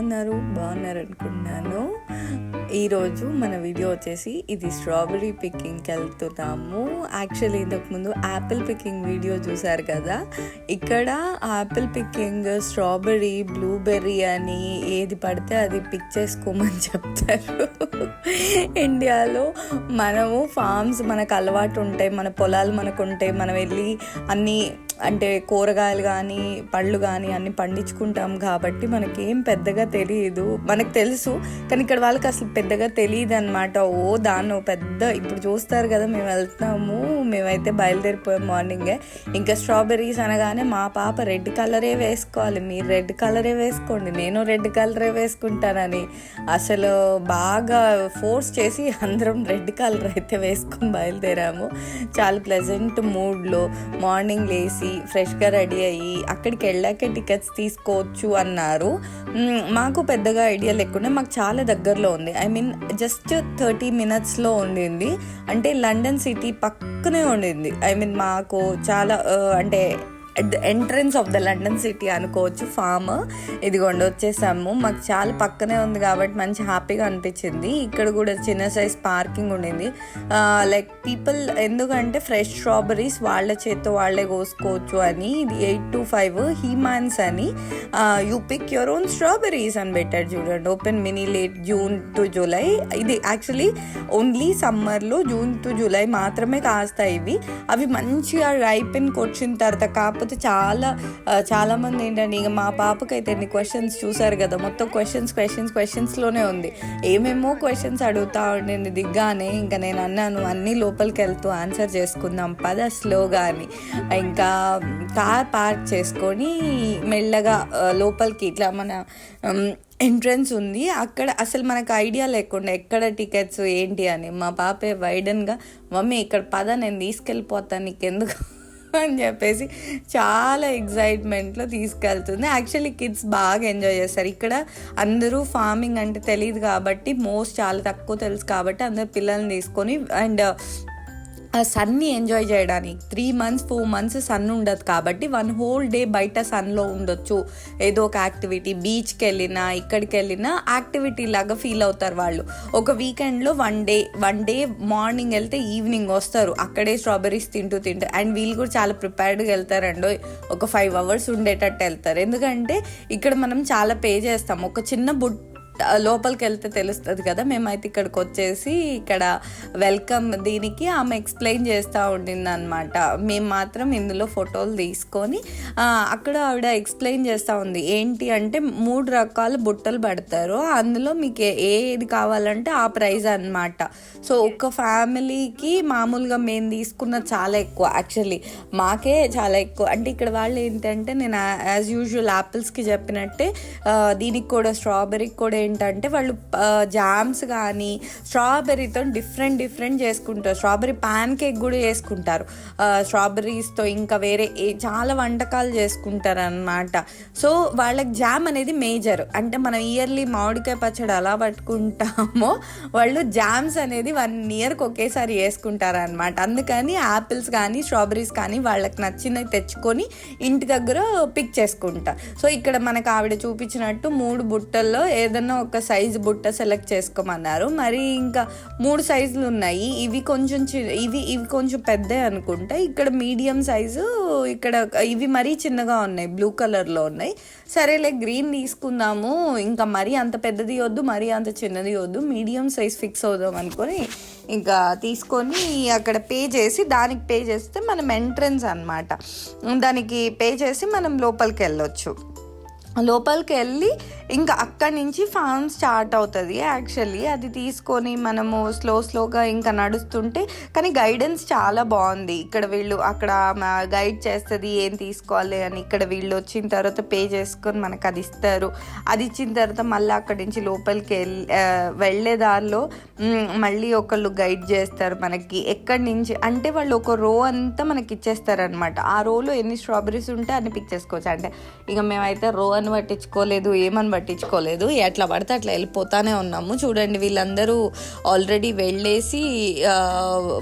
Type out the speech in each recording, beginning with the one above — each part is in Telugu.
ఉన్నారు? బాగున్నారు అనుకుంటున్నాను. ఈరోజు మన వీడియో వచ్చేసి ఇది స్ట్రాబెర్రీ పికింగ్కి వెళ్తున్నాము. యాక్చువల్లీ ఇంతకుముందు యాపిల్ పికింగ్ వీడియో చూసారు కదా. ఇక్కడ యాపిల్ పికింగ్, స్ట్రాబెర్రీ, బ్లూబెర్రీ అని ఏది పడితే అది పిక్ చేసుకోమని చెప్తారు. ఇండియాలో మనము ఫార్మ్స్ మనకు అలవాటు ఉంటాయి, మన పొలాలు మనకు ఉంటాయి, మనం వెళ్ళి అన్నీ అంటే కూరగాయలు కానీ పళ్ళు కానీ అన్నీ పండించుకుంటాం కాబట్టి మనకేం పెద్దగా తెలియదు. మనకు తెలుసు కానీ ఇక్కడ వాళ్ళకి అసలు పెద్దగా తెలియదు అనమాట. దాన్ని పెద్ద ఇప్పుడు చూస్తారు కదా, మేము వెళ్తున్నాము, మేమైతే బయలుదేరిపోయాం మార్నింగే. ఇంకా స్ట్రాబెర్రీస్ అనగానే మా పాప రెడ్ కలరే వేసుకోవాలి, మీరు రెడ్ కలరే వేసుకోండి, నేను రెడ్ కలరే వేసుకుంటానని అసలు బాగా ఫోర్స్ చేసి అందరం రెడ్ కలర్ అయితే వేసుకొని బయలుదేరాము. చాలా ప్లెజెంట్ మూడ్లో మార్నింగ్ లేసి ఫ్రెష్గా రెడీ అయ్యి అక్కడికి వెళ్ళాకే టికెట్స్ తీసుకోవచ్చు అన్నారు. మాకు పెద్దగా ఐడియా లేకుండా మాకు చాలా దగ్గరలో ఉంది. జస్ట్ 30 minutesలో ఉండింది. అంటే లండన్ సిటీ పక్కనే ఉండింది. మాకు చాలా అంటే entrance of the London city అనుకోవచ్చు ఫామ్. ఇదిగోండి వచ్చేసాము. మాకు చాలా పక్కనే ఉంది కాబట్టి మంచి హ్యాపీగా అనిపించింది. ఇక్కడ కూడా చిన్న సైజ్ పార్కింగ్ ఉండింది. లైక్ పీపుల్ ఎందుకంటే ఫ్రెష్ స్ట్రాబెర్రీస్ వాళ్ళ చేత్తో వాళ్ళే కోసుకోవచ్చు అని. ఇది 8 to 5 హీమాన్స్ అని you pick your own strawberries అని పెట్టాడు చూడండి. Open mini late June to July. ఇది యాక్చువల్లీ ఓన్లీ సమ్మర్లో జూన్ టు జూలై మాత్రమే కాస్తాయి ఇవి. అవి మంచిగా రైపెన్కి వచ్చిన తర్వాత కాకపోతే చాలామంది ఏంటంటే ఇక మా పాపకైతే ఎన్ని క్వశ్చన్స్ చూసారు కదా, మొత్తం క్వశ్చన్స్లోనే ఉంది. ఏమేమో క్వశ్చన్స్ అడుగుతా ఉండింది దిగ్గానే. ఇంకా నేను అన్నాను అన్నీ లోపలికి వెళ్తూ ఆన్సర్ చేసుకుందాం పద స్లోగా అని. ఇంకా కార్ పార్క్ చేసుకొని మెల్లగా లోపలికి ఇట్లా మన ఎంట్రన్స్ ఉంది అక్కడ. అసలు మనకు ఐడియా లేకుండా ఎక్కడ టికెట్స్ ఏంటి అని మా పాపే వైడన్గా మమ్మీ ఇక్కడ పద నేను తీసుకెళ్ళిపోతాను నీకెందుకు అని చెప్పేసి చాలా ఎగ్జైట్మెంట్లో తీసుకెళ్తుంది. యాక్చువల్లీ కిడ్స్ బాగా ఎంజాయ్ చేస్తారు. ఇక్కడ అందరూ ఫార్మింగ్ అంటే తెలియదు కాబట్టి చాలా తక్కువ తెలుసు కాబట్టి అందరు పిల్లల్ని తీసుకొని అండ్ ఆ సన్ని ఎంజాయ్ చేయడానికి 3 months 4 months సన్ ఉండదు కాబట్టి 1 whole day బయట సన్లో ఉండొచ్చు. ఏదో ఒక యాక్టివిటీ, బీచ్కి వెళ్ళినా ఇక్కడికి వెళ్ళినా యాక్టివిటీ లాగా ఫీల్ అవుతారు వాళ్ళు. ఒక వీకెండ్లో వన్ డే మార్నింగ్ వెళ్తే ఈవినింగ్ వస్తారు, అక్కడే స్ట్రాబెర్రీస్ తింటూ అండ్ వీళ్ళు కూడా చాలా ప్రిపేర్డ్గా వెళ్తారండి. ఒక 5 hours ఉండేటట్టు వెళ్తారు. ఎందుకంటే ఇక్కడ మనం చాలా పే చేస్తాం. ఒక చిన్న లోపలికి వెళ్తే తెలుస్తుంది కదా. మేమైతే ఇక్కడికి వచ్చేసి ఇక్కడ వెల్కమ్ దీనికి ఆమె ఎక్స్ప్లెయిన్ చేస్తూ ఉండింది అనమాట. మేము మాత్రం ఇందులో ఫోటోలు తీసుకొని అక్కడ ఆవిడ ఎక్స్ప్లెయిన్ చేస్తూ ఉంది. ఏంటి అంటే 3 రకాల బుట్టలు పడతారు, అందులో మీకు ఏది కావాలంటే ఆ ప్రైజ్ అనమాట. సో ఒక ఫ్యామిలీకి మామూలుగా మేము తీసుకున్న చాలా ఎక్కువ, యాక్చువల్లీ మాకే చాలా ఎక్కువ. అంటే ఇక్కడ వాళ్ళు ఏంటంటే నేను యాజ్ యూజువల్ యాపిల్స్కి చెప్పినట్టే దీనికి కూడా స్ట్రాబెర్రీకి కూడా ఏంటంటే వాళ్ళు జామ్స్ కానీ స్ట్రాబెర్రీతో డిఫరెంట్ చేసుకుంటారు. స్ట్రాబెర్రీ ప్యాన్ కేక్ కూడా చేసుకుంటారు స్ట్రాబెర్రీస్తో. ఇంకా వేరే చాలా వంటకాలు చేసుకుంటారు అన్నమాట. సో వాళ్ళకి జామ్ అనేది మేజర్. అంటే మనం ఇయర్లీ మామిడికాయ పచ్చడి అలా పట్టుకుంటామో వాళ్ళు జామ్స్ అనేది 1 yearకి ఒకేసారి వేసుకుంటారు అనమాట. అందుకని యాపిల్స్ కానీ స్ట్రాబెర్రీస్ కానీ వాళ్ళకి నచ్చినవి తెచ్చుకొని ఇంటి దగ్గర పిక్ చేసుకుంటారు. సో ఇక్కడ మనకు ఆవిడ చూపించినట్టు 3 బుట్టల్లో ఏదన్నా ఒక సైజు బుట్ట సెలెక్ట్ చేసుకోమన్నారు. మరి ఇంకా 3 సైజులు ఉన్నాయి. ఇవి కొంచెం పెద్ద అనుకుంటా. ఇక్కడ మీడియం సైజు, ఇక్కడ ఇవి మరీ చిన్నగా ఉన్నాయి, బ్లూ కలర్లో ఉన్నాయి. సరేలే గ్రీన్ తీసుకుందాము, ఇంకా మరీ అంత పెద్దది వద్దు, మరీ అంత చిన్నది వద్దు, మీడియం సైజ్ ఫిక్స్ అవుదాం అనుకొని ఇంకా తీసుకొని అక్కడ దానికి పే చేస్తే మనం ఎంట్రన్స్ అనమాట. దానికి పే చేసి మనం లోపలికి వెళ్ళొచ్చు. లోపలికి వెళ్ళి ఇంకా అక్కడి నుంచి ఫామ్ స్టార్ట్ అవుతుంది. యాక్చువల్లీ అది తీసుకొని మనము స్లోగా ఇంకా నడుస్తుంటే, కానీ గైడెన్స్ చాలా బాగుంది. ఇక్కడ వీళ్ళు అక్కడ గైడ్ చేస్తుంది ఏం తీసుకోవాలి అని. ఇక్కడ వీళ్ళు వచ్చిన తర్వాత పే చేసుకొని మనకు అది ఇస్తారు. అది ఇచ్చిన తర్వాత మళ్ళీ అక్కడి నుంచి లోపలికి వెళ్ళే దారిలో మళ్ళీ ఒకళ్ళు గైడ్ చేస్తారు మనకి ఎక్కడి నుంచి. అంటే వాళ్ళు ఒక రో అంతా మనకి ఇచ్చేస్తారు అనమాట. ఆ రోలో ఎన్ని స్ట్రాబెర్రీస్ ఉంటే అన్ని పిక్ చేసుకోవచ్చు. అంటే ఇక మేమైతే రో అని పట్టించుకోలేదు, ఏమని పట్టించుకోలేదు, ఎట్లా పడితే అట్లా వెళ్ళిపోతానే ఉన్నాము. చూడండి వీళ్ళందరూ ఆల్రెడీ వెళ్ళేసి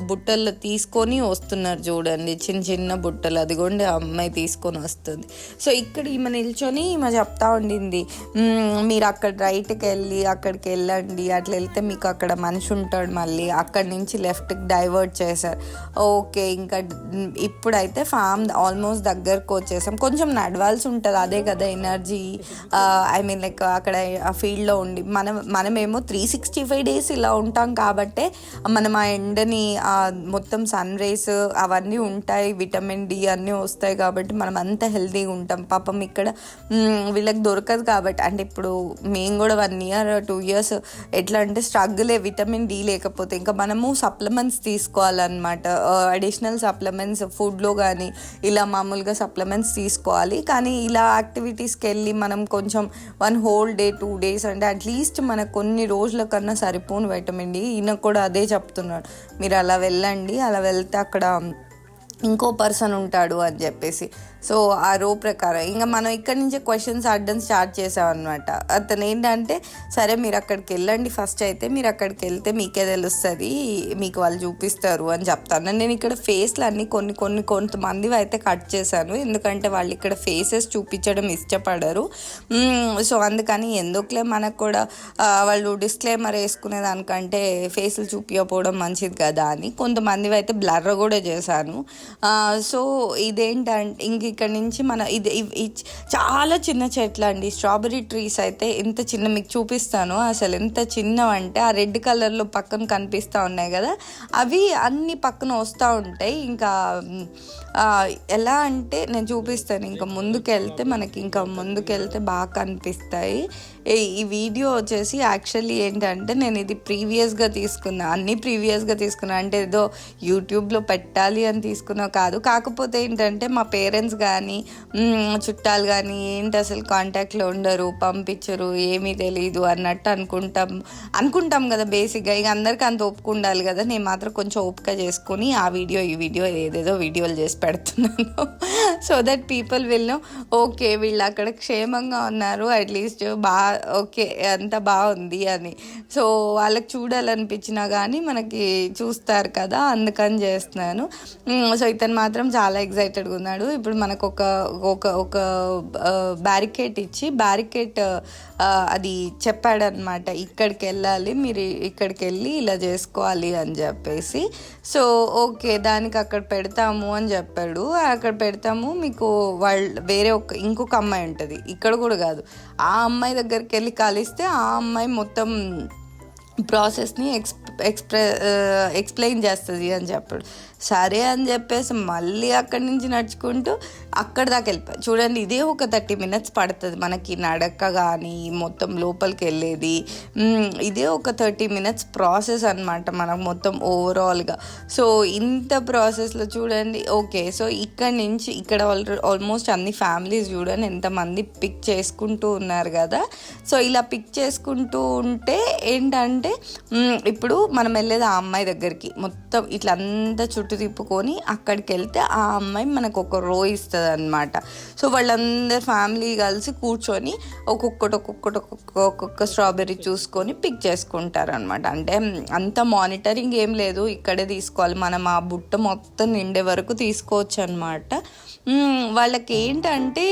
బుట్టలు తీసుకొని వస్తున్నారు. చూడండి చిన్న చిన్న బుట్టలు, అదిగోండి అమ్మాయి తీసుకొని వస్తుంది. సో ఇక్కడ ఈమె నిల్చొని ఈమె చెప్తా ఉండింది, మీరు అక్కడ రైట్కి వెళ్ళి అక్కడికి వెళ్ళండి, అట్లా వెళ్తే మీకు అక్కడ మనిషి ఉంటాడు, మళ్ళీ అక్కడి నుంచి లెఫ్ట్కి డైవర్ట్ చేశారు. ఓకే, ఇంకా ఇప్పుడైతే ఫామ్ ఆల్మోస్ట్ దగ్గరకు వచ్చేసాం. కొంచెం నడవాల్సి ఉంటుంది, అదే కదా ఎనర్జీ. ఐ మీన్ లైక్ అక్కడ ఆ ఫీల్డ్లో ఉండి మనమేమో 365 days ఇలా ఉంటాం కాబట్టే మనం ఆ ఎండని మొత్తం సన్ రేస్ అవన్నీ ఉంటాయి, విటమిన్ డి అన్నీ వస్తాయి కాబట్టి మనం అంత హెల్తీగా ఉంటాం. పాపం ఇక్కడ వీళ్ళకి దొరకదు కాబట్టి, అంటే ఇప్పుడు మేము కూడా 1 year 2 years ఎట్లా అంటే స్ట్రగులే విటమిన్ డి లేకపోతే. ఇంకా మనము సప్లిమెంట్స్ తీసుకోవాలన్నమాట, అడిషనల్ సప్లిమెంట్స్ ఫుడ్లో కానీ ఇలా మామూలుగా సప్లిమెంట్స్ తీసుకోవాలి. కానీ ఇలా యాక్టివిటీస్కి వెళ్ళి మనం కొంచెం 1 whole day 2 days అంటే అట్లీస్ట్ మనకు కొన్ని రోజుల కన్నా సరిపోను విటమిన్ డి. ఈయన కూడా అదే చెప్తున్నాడు, మీరు అలా వెళ్ళండి, అలా వెళ్తే అక్కడ ఇంకో పర్సన్ ఉంటాడు అని చెప్పేసి. సో ఆ రో ప్రకారం ఇంకా మనం ఇక్కడి నుంచే క్వశ్చన్స్ అడడం స్టార్ట్ చేసామన్నమాట. అతను ఏంటంటే, సరే మీరు అక్కడికి వెళ్ళండి ఫస్ట్, అయితే మీరు అక్కడికి వెళ్తే మీకే తెలుస్తుంది, మీకు వాళ్ళు చూపిస్తారు అని చెప్తాను. నేను ఇక్కడ ఫేస్లు అన్నీ కొంతమంది అయితే కట్ చేశాను, ఎందుకంటే వాళ్ళు ఇక్కడ ఫేసెస్ చూపించడం ఇష్టపడరు. సో అందుకని ఎందుకులే మనకు కూడా వాళ్ళు డిస్క్లైమర్ వేసుకునే దానికంటే ఫేసులు చూపించకపోవడం మంచిది కదా అని కొంతమంది అయితే బ్లర్ కూడా చేశాను. సో ఇదేంటంటే ఇంక ఇక్కడ నుంచి ఇది చాలా చిన్న చెట్లు అండి, స్ట్రాబెర్రీ ట్రీస్ అయితే ఎంత చిన్న, మీకు చూపిస్తాను అసలు ఎంత చిన్నవంటే ఆ రెడ్ కలర్లో పక్కన కనిపిస్తూ ఉన్నాయి కదా, అవి అన్ని పక్కన వస్తూ ఉంటాయి. ఇంకా ఎలా అంటే నేను చూపిస్తాను, ఇంకా ముందుకెళ్తే బాగా కనిపిస్తాయి. ఈ వీడియో వచ్చేసి యాక్చువల్లీ ఏంటంటే నేను ఇది ప్రీవియస్గా తీసుకున్నా, అంటే ఏదో యూట్యూబ్లో పెట్టాలి అని తీసుకున్నా కాదు. కాకపోతే ఏంటంటే మా పేరెంట్స్ కానీ చుట్టాలు కానీ ఏంటి అసలు కాంటాక్ట్లో ఉండరు, పంపించరు, ఏమీ తెలీదు అన్నట్టు అనుకుంటాం కదా బేసిక్గా. ఇక అందరికీ అంత ఓపిక ఉండాలి కదా, నేను మాత్రం కొంచెం ఓపిక చేసుకొని ఈ వీడియో ఏదేదో వీడియోలు చేసి పెడుతున్నాను. So that people will know, okay వీళ్ళు అక్కడ క్షేమంగా ఉన్నారు, అట్లీస్ట్ ఓకే అంత బాగుంది అని. సో వాళ్ళకి చూడాలనిపించినా కానీ మనకి చూస్తారు కదా, అందుకని చేస్తున్నాను. సో ఇతను మాత్రం చాలా ఎగ్జైటెడ్గా ఉన్నాడు. ఇప్పుడు మనకు ఒక బ్యారికేడ్ ఇచ్చి అది చెప్పాడనమాట, ఇక్కడికి వెళ్ళాలి, మీరు ఇక్కడికి వెళ్ళి ఇలా చేసుకోవాలి అని చెప్పేసి. సో ఓకే దానికి అక్కడ పెడతాము అని చెప్పాడు. అక్కడ పెడతాము, మీకు వేరే ఇంకొక అమ్మాయి ఉంటుంది, ఇక్కడ కూడా కాదు, ఆ అమ్మాయి దగ్గరికి వెళ్ళి కలిస్తే ఆ అమ్మాయి మొత్తం ప్రాసెస్ని ఎక్స్ప్లెయిన్ చేస్తుంది అని చెప్పాడు. సరే అని చెప్పేసి మళ్ళీ అక్కడి నుంచి నడుచుకుంటూ అక్కడ దాకా వెళ్ళిపోయి. చూడండి ఇదే ఒక 30 minutes పడుతుంది మనకి నడక కానీ మొత్తం లోపలికి వెళ్ళేది. ఇదే ఒక 30 minutes ప్రాసెస్ అనమాట మనకు మొత్తం ఓవరాల్గా. సో ఇంత ప్రాసెస్లో చూడండి. ఓకే సో ఇక్కడ ఆల్మోస్ట్ అన్ని ఫ్యామిలీస్ చూడండి ఎంతమంది పిక్ చేసుకుంటూ ఉన్నారు కదా. సో ఇలా పిక్ చేసుకుంటూ ఉంటే ఏంటంటే ఇప్పుడు మనం వెళ్ళేది ఆ అమ్మాయి దగ్గరికి, మొత్తం ఇట్లా అంతా చుట్టూ తిప్పుకొని అక్కడికి వెళ్తే ఆ అమ్మాయి మనకు ఒక రో ఇస్తుంది అనమాట. సో వాళ్ళందరు ఫ్యామిలీ కలిసి కూర్చొని ఒక్కొక్క స్ట్రాబెర్రీ చూసుకొని పిక్ చేసుకుంటారు అనమాట. అంటే అంత మానిటరింగ్ ఏం లేదు, ఇక్కడే తీసుకోవాలి, మనం ఆ బుట్ట మొత్తం నిండే వరకు తీసుకోవచ్చు అనమాట. వాళ్ళకి ఏంటంటే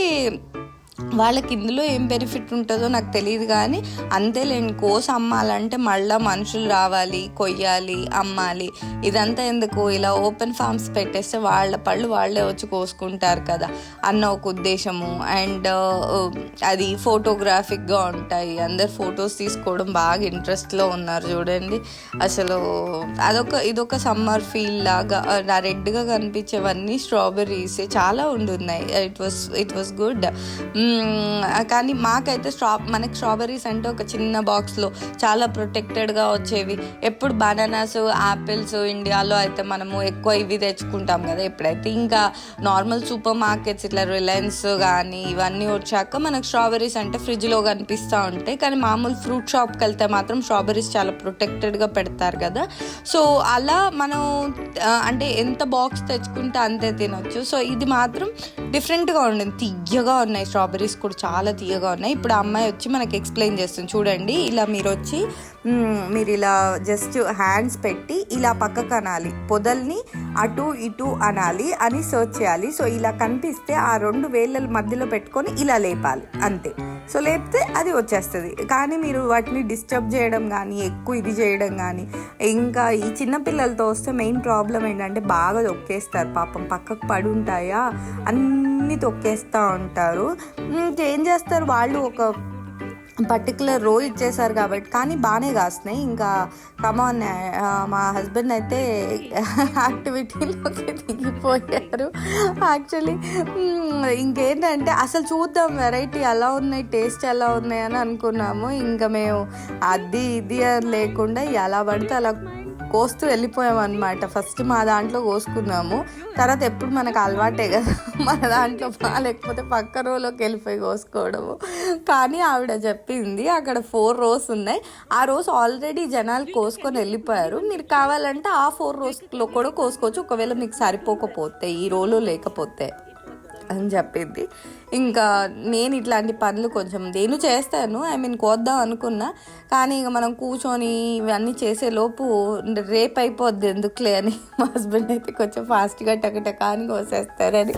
వాళ్ళకి ఇందులో ఏం బెనిఫిట్ ఉంటుందో నాకు తెలియదు కానీ అంతేలేండి, కోసి అమ్మాలంటే మళ్ళీ మనుషులు రావాలి, కొయ్యాలి, అమ్మాలి, ఇదంతా ఎందుకు, ఇలా ఓపెన్ ఫార్మ్స్ పెట్టేస్తే వాళ్ళ పళ్ళు వాళ్ళే వచ్చి కోసుకుంటారు కదా అన్న ఒక ఉద్దేశము. అండ్ అది ఫోటోగ్రాఫిక్గా ఉంటాయి, అందరు ఫొటోస్ తీసుకోవడం బాగా ఇంట్రెస్ట్లో ఉన్నారు చూడండి. అసలు ఇదొక సమ్మర్ ఫీల్ లాగా రెడ్గా కనిపించేవన్నీ స్ట్రాబెర్రీస్ చాలా ఉండున్నాయి. It was good. కానీ మాకైతే మనకి స్ట్రాబెర్రీస్ అంటే ఒక చిన్న బాక్స్లో చాలా ప్రొటెక్టెడ్గా వచ్చేవి. ఎప్పుడు బనానాస్, యాపిల్స్ ఇండియాలో అయితే మనము ఎక్కువ ఇవి తెచ్చుకుంటాం కదా. ఎప్పుడైతే ఇంకా నార్మల్ సూపర్ మార్కెట్స్ ఇట్లా రిలయన్స్ కానీ ఇవన్నీ వచ్చాక మనకు స్ట్రాబెర్రీస్ అంటే ఫ్రిడ్జ్లో కనిపిస్తూ ఉంటాయి. కానీ మామూలు ఫ్రూట్ షాప్కి వెళ్తే మాత్రం స్ట్రాబెర్రీస్ చాలా ప్రొటెక్టెడ్గా పెడతారు కదా. సో అలా మనం అంటే ఎంత బాక్స్ తెచ్చుకుంటే అంతే తినొచ్చు. సో ఇది మాత్రం డిఫరెంట్గా ఉండింది, తియ్యగా ఉన్నాయి స్ట్రాబెర్రీస్. స్ట్రాబెర్రీస్ కూడా చాలా తీయగా ఉన్నాయి. ఇప్పుడు ఆ అమ్మాయి వచ్చి మనకి ఎక్స్ప్లెయిన్ చేస్తుంది. చూడండి, ఇలా మీరు వచ్చి మీరు ఇలా జస్ట్ హ్యాండ్స్ పెట్టి ఇలా పక్కకు అనాలి, పొదల్ని అటు ఇటు అనాలి అని సర్చ్ చేయాలి. సో ఇలా కనిపిస్తే ఆ 2 వేళ్ళ మధ్యలో పెట్టుకొని ఇలా లేపాలి అంతే. సో లేపితే అది వచ్చేస్తుంది. కానీ మీరు వాటిని డిస్టర్బ్ చేయడం కానీ, ఎక్కువ ఇది చేయడం కానీ, ఇంకా ఈ చిన్నపిల్లలతో వస్తే మెయిన్ ప్రాబ్లం ఏంటంటే బాగా తొక్కేస్తారు పాపం, పక్కకు పడి ఉంటాయా అన్నీ తొక్కేస్తూ ఉంటారు. ఇంకేం చేస్తారు వాళ్ళు, ఒక పర్టికులర్ రో ఇచ్చేసారు కాబట్టి. కానీ బాగానే కాస్తున్నాయి. ఇంకా కమాన్, మా హస్బెండ్ అయితే యాక్టివిటీలోకి దిగిపోయారు. యాక్చువల్లీ ఇంకేంటంటే అసలు చూద్దాం వెరైటీ ఎలా ఉన్నాయి, టేస్ట్ ఎలా ఉన్నాయి అని అనుకున్నాము. ఇంకా మేము అది ఇది అని లేకుండా ఎలా పడితే అలా కోస్తూ వెళ్ళిపోయాం అనమాట. ఫస్ట్ మా దాంట్లో కోసుకున్నాము, తర్వాత ఎప్పుడు మనకు అలవాటే కదా మన దాంట్లో లేకపోతే పక్క రోలోకి వెళ్ళిపోయి కోసుకోవడము. కానీ ఆవిడ చెప్పింది అక్కడ 4 రోస్ ఉన్నాయి, ఆ రోస్ ఆల్రెడీ జనాలు కోసుకొని వెళ్ళిపోయారు, మీరు కావాలంటే ఆ 4 రోస్లో కూడా కోసుకోవచ్చు ఒకవేళ మీకు సరిపోకపోతే, ఈ రోలో లేకపోతే అని చెప్పింది. ఇంకా నేను ఇట్లాంటి పనులు కొంచెం నేను చేస్తాను, కోద్దాం అనుకున్నా. కానీ ఇక మనం కూర్చొని ఇవన్నీ చేసేలోపు రేపు అయిపోద్ది ఎందుకులే అని మా హస్బెండ్ అయితే కొంచెం ఫాస్ట్గా టకటక అని కోసేస్తారని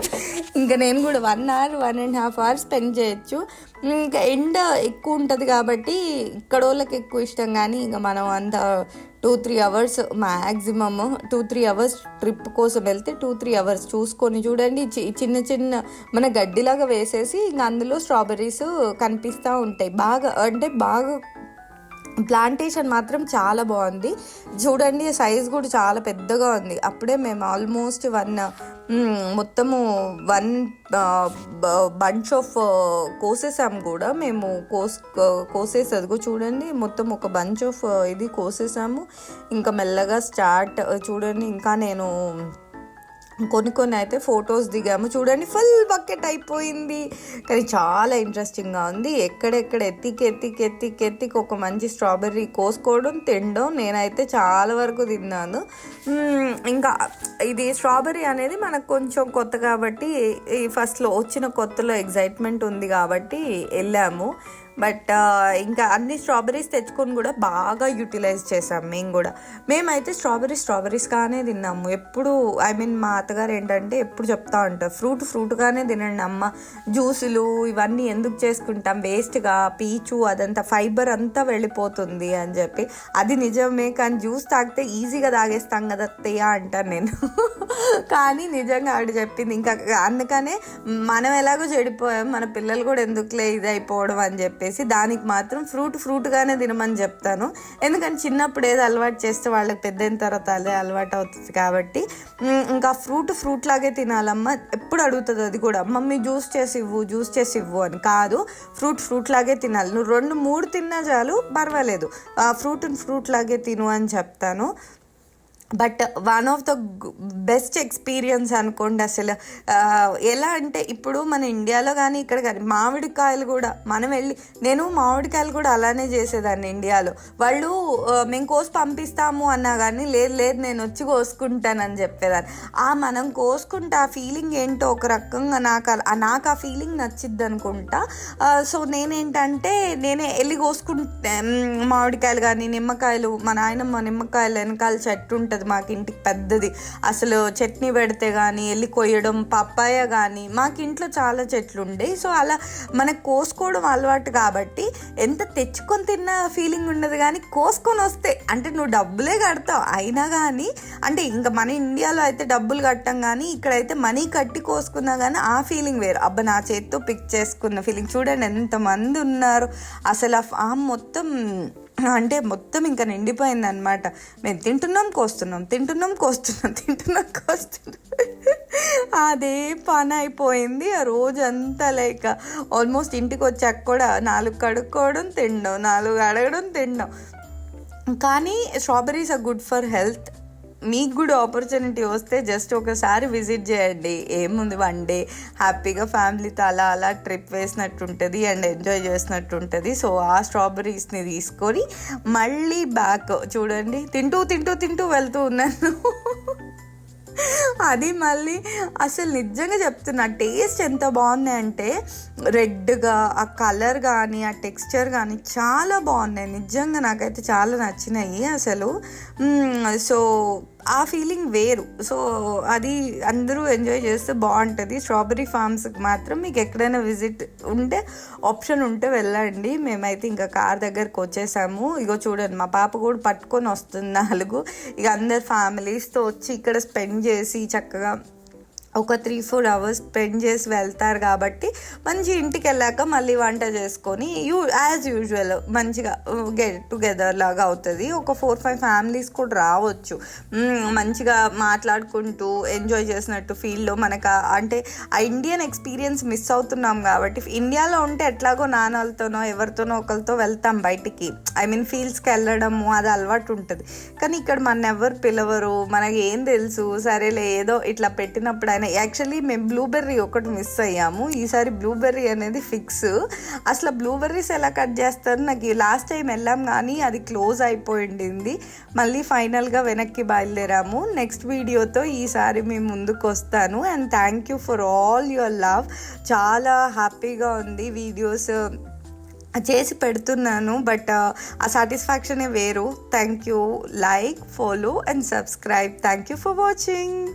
ఇంకా నేను కూడా 1 hour 1.5 hours స్పెండ్ చేయొచ్చు. ఇంకా ఎండ ఎక్కువ ఉంటుంది కాబట్టి ఇక్కడ వాళ్ళకి ఎక్కువ ఇష్టం. కానీ ఇంకా మనం అంత 2-3 hours మ్యాక్సిమమ్ 2-3 hours ట్రిప్ కోసం వెళ్తే 2-3 hours చూసుకొని చూడండి, చిన్న చిన్న మన గడ్డిలాగా వేసేసి ఇంకా అందులో స్ట్రాబెర్రీస్ కనిపిస్తూ ఉంటాయి. బాగా అంటే బాగా ప్లాంటేషన్ మాత్రం చాలా బాగుంది. చూడండి సైజ్ కూడా చాలా పెద్దగా ఉంది. అప్పుడే మేము ఆల్మోస్ట్ మొత్తము 1 బంచ్ ఆఫ్ కోసేసాము కూడా మేము. కోసేసదిగో చూడండి, మొత్తం ఒక బంచ్ ఆఫ్ ఇది కోసేసాము. ఇంకా మెల్లగా స్టార్ట్ చూడండి. ఇంకా నేను కొన్ని అయితే ఫొటోస్ దిగాము. చూడండి ఫుల్ బకెట్ అయిపోయింది. కానీ చాలా ఇంట్రెస్టింగ్గా ఉంది. ఎక్కడెక్కడ ఎత్తికి ఒక మంచి స్ట్రాబెర్రీ కోసుకోవడం, తినడం. నేనైతే చాలా వరకు తిన్నాను. ఇంకా ఇది స్ట్రాబెర్రీ అనేది మనకు కొంచెం కొత్త కాబట్టి, ఈ ఫస్ట్లో వచ్చిన కొత్తలో ఎగ్జైట్మెంట్ ఉంది కాబట్టి వెళ్ళాము. బట్ ఇంకా అన్ని స్ట్రాబెర్రీస్ తెచ్చుకొని కూడా బాగా యూటిలైజ్ చేసాం మేమైతే స్ట్రాబెర్రీస్గానే తిన్నాము ఎప్పుడు. మా అత్తగారు ఏంటంటే ఎప్పుడు చెప్తా ఉంటారు, ఫ్రూట్గానే తినండి అమ్మ, జ్యూసులు ఇవన్నీ ఎందుకు చేసుకుంటాం వేస్ట్గా, పీచు అదంతా ఫైబర్ అంతా వెళ్ళిపోతుంది అని చెప్పి. అది నిజమే, కానీ జ్యూస్ తాగితే ఈజీగా తాగేస్తాం కదా అత్తయ్య అంటాను నేను. కానీ నిజంగా ఆవిడ చెప్పింది. ఇంకా అందుకనే మనం ఎలాగో చెడిపోయాం, మన పిల్లలు కూడా ఎందుకులే ఇది అయిపోవడం అని చెప్పేసి దానికి మాత్రం ఫ్రూట్గానే తినమని చెప్తాను. ఎందుకంటే చిన్నప్పుడు ఏదో అలవాటు చేస్తే వాళ్ళకి పెద్దయిన తర్వాత అదే అలవాటు అవుతుంది కాబట్టి. ఇంకా ఫ్రూట్ లాగే తినాలమ్మా ఎప్పుడు అడుగుతుంది అది కూడా, మమ్మీ జ్యూస్ చేసి ఇవ్వు అని. కాదు, ఫ్రూట్ లాగే తినాలి, నువ్వు 2-3 తిన్నా చాలు పర్వాలేదు, ఫ్రూట్ లాగే తిను అని చెప్తాను. But one of the best experience అనుకోండి అసలు. ఎలా అంటే ఇప్పుడు మన ఇండియాలో కానీ ఇక్కడ కానీ మామిడికాయలు కూడా నేను మామిడికాయలు కూడా అలానే చేసేదాన్ని ఇండియాలో. వాళ్ళు మేము కోసి పంపిస్తాము అన్నా కానీ లేదు నేను వచ్చి కోసుకుంటానని చెప్పేదాన్ని. మనం కోసుకుంటే ఆ ఫీలింగ్ ఏంటో ఒక రకంగా నాకు ఆ ఫీలింగ్ నచ్చిద్ది అనుకుంటా. సో నేనేంటంటే నేనే వెళ్ళి కోసుకుంటే మామిడికాయలు కానీ నిమ్మకాయలు, మా నాయనమ్మ నిమ్మకాయలు వెనకాల చెట్టు ఉంటుంది మాకు ఇంటికి పెద్దది, అసలు చట్నీ పెడితే కానీ వెళ్ళి కొయ్యడం, పప్పాయ కానీ మాకు ఇంట్లో చాలా చెట్లు ఉండేవి. సో అలా మనకు కోసుకోవడం అలవాటు కాబట్టి ఎంత తెచ్చుకొని తిన్న ఫీలింగ్ ఉండదు. కానీ కోసుకొని వస్తే అంటే నువ్వు డబ్బులే కడతావు అయినా కానీ, అంటే ఇంకా మన ఇండియాలో అయితే డబ్బులు కట్టాం కానీ ఇక్కడైతే మనీ కట్టి కోసుకున్నా కానీ ఆ ఫీలింగ్ వేరు. అబ్బా నా చేతితో పిక్ చేసుకున్న ఫీలింగ్. చూడండి ఎంతమంది ఉన్నారు అసలు. ఆ ఫామ్ మొత్తం ఇంకా నిండిపోయింది అనమాట. మేము తింటున్నాం కోస్తున్నాం అదే పని అయిపోయింది ఆ రోజంతా. లైక్ ఆల్మోస్ట్ ఇంటికి వచ్చాక కూడా 4 కడుక్కోవడం తినడం, 4 అడగడం తినడం. కానీ strawberries are good for health. మీకు కూడా ఆపర్చునిటీ వస్తే జస్ట్ ఒకసారి విజిట్ చేయండి. ఏముంది, 1 day హ్యాపీగా ఫ్యామిలీతో అలా ట్రిప్ వేసినట్టు ఉంటుంది అండ్ ఎంజాయ్ చేసినట్టు ఉంటుంది. సో ఆ స్ట్రాబెర్రీస్ని తీసుకొని మళ్ళీ బ్యాక్ చూడండి తింటూ వెళ్తూ ఉన్నాను. అది మళ్ళీ అసలు నిజంగా చెప్తున్నా, టేస్ట్ ఎంత బాగున్నాయి అంటే రెడ్గా ఆ కలర్ కానీ ఆ టెక్స్చర్ కానీ చాలా బాగున్నాయి. నిజంగా నాకైతే చాలా నచ్చినాయి అసలు. సో ఆ ఫీలింగ్ వేరు. సో అది అందరూ ఎంజాయ్ చేస్తే బాగుంటుంది. స్ట్రాబెర్రీ ఫార్మ్స్కి మాత్రం మీకు ఎక్కడైనా విజిట్ ఉంటే ఆప్షన్ ఉంటే వెళ్ళండి. మేమైతే ఇంకా కార్ దగ్గరకు వచ్చేసాము. ఇగో చూడండి, మా పాప కూడా పట్టుకొని వస్తుంది 4. ఇక అందరు ఫ్యామిలీస్తో వచ్చి ఇక్కడ స్పెండ్ చేసి చక్కగా ఒక 3-4 అవర్స్ స్పెండ్ చేసి వెళ్తారు. కాబట్టి మంచి ఇంటికి వెళ్ళాక మళ్ళీ వంట చేసుకొని యాజ్ యూజువల్ మంచిగా గెట్ టుగెదర్ లాగా అవుతుంది. ఒక 4-5 ఫ్యామిలీస్ కూడా రావచ్చు. మంచిగా మాట్లాడుకుంటూ ఎంజాయ్ చేసినట్టు ఫీల్లో మనకు అంటే ఆ ఇండియన్ ఎక్స్పీరియన్స్ మిస్ అవుతున్నాం. కాబట్టి ఇండియాలో ఉంటే ఎట్లాగో నాన్నలతోనో ఎవరితోనో ఒకరితో వెళ్తాం బయటికి, ఐ మీన్ ఫీల్డ్స్కి వెళ్ళడము అది అలవాటు ఉంటుంది. కానీ ఇక్కడ మన ఎవరు పిలవరు, మనకి ఏం తెలుసు, సరేలే ఏదో ఇట్లా పెట్టినప్పుడు. యాక్చువల్లీ మేము బ్లూబెర్రీ ఒకటి మిస్ అయ్యాము. ఈసారి బ్లూబెర్రీ అనేది ఫిక్స్. అసలు బ్లూబెర్రీస్ ఎలా కట్ చేస్తారు, నాకు లాస్ట్ టైం వెళ్ళాం కానీ అది క్లోజ్ అయిపోయింది. మళ్ళీ ఫైనల్గా వెనక్కి బయలుదేరాము. నెక్స్ట్ వీడియోతో ఈసారి మేము ముందుకు వస్తాను. And thank you for all your love. చాలా హ్యాపీగా ఉంది వీడియోస్ చేసి పెడుతున్నాను, బట్ ఆ సాటిస్ఫాక్షనే వేరు. Thank you. Like, follow and subscribe. Thank you for watching.